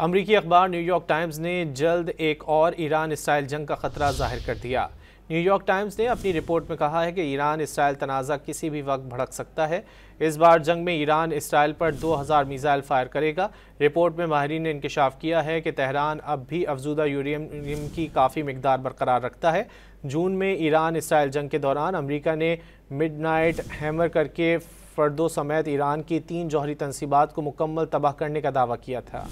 अमरीकी अखबार New York times ने जल्द एक और ईरान इसराइल जंग का खतरा जाहिर कर दिया। न्यूयॉर्क टाइम्स ने अपनी रिपोर्ट में कहा है कि ईरान इसराइल तनाज़ा किसी भी वक्त भड़क सकता है। इस बार जंग में ईरान इसराइल पर 2000 मिसाइल फायर करेगा। रिपोर्ट में माहिरीन ने इंकशाफ किया है कि तेहरान अब भी अफजूदा यूरेनियम की काफ़ी मिकदार बरकरार रखता है। जून में ईरान इसराइल जंग के दौरान अमरीका ने मिडनाइट हैमर करके फर्दो समेत ईरान की 3 जौहरी तंसीबात को मुकम्मल तबाह करने का दावा किया था।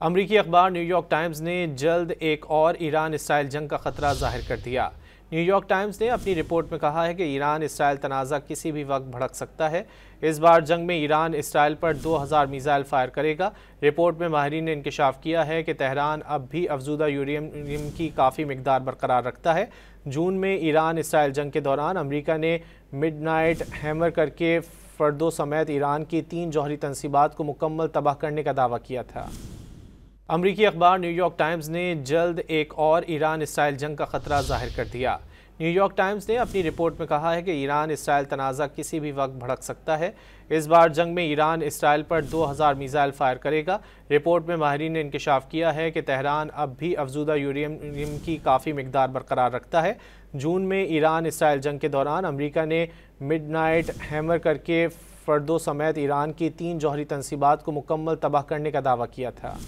अमरीकी अखबार न्यूयॉर्क टाइम्स ने जल्द एक और ईरान इसराइल जंग का खतरा जाहिर कर दिया। न्यूयॉर्क टाइम्स ने अपनी रिपोर्ट में कहा है कि ईरान इसराइल तनाज़ा किसी भी वक्त भड़क सकता है। इस बार जंग में ईरान इसराइल पर 2000 मिसाइल फायर करेगा। रिपोर्ट में माहिरीन ने इंकशाफ किया है कि तेहरान अब भी अफजूदा यूरेनियम की काफ़ी मिकदार बरकरार रखता है। जून में ईरान इसराइल जंग के दौरान अमरीका ने मिडनाइट हैमर करके फर्दो समेत ईरान की 3 जौहरी तंसीबात को मुकम्मल तबाह करने का दावा किया था। अमरीकी अखबार न्यूयॉर्क टाइम्स ने जल्द एक और ईरान इसराइल जंग का खतरा जाहिर कर दिया। न्यूयॉर्क टाइम्स ने अपनी रिपोर्ट में कहा है कि ईरान इसराइल तनाज़ा किसी भी वक्त भड़क सकता है। इस बार जंग में ईरान इसराइल पर 2000 मिसाइल फायर करेगा। रिपोर्ट में माहिरीन ने इंकशाफ किया है कि तेहरान अब भी अफजूदा यूरेनियम की काफ़ी मिकदार बरकरार रखता है। जून में ईरान इसराइल जंग के दौरान अमरीका ने मिडनाइट हैमर करके फर्दो समेत ईरान की 3 जौहरी तंसीबात को मुकम्मल तबाह करने का दावा किया था।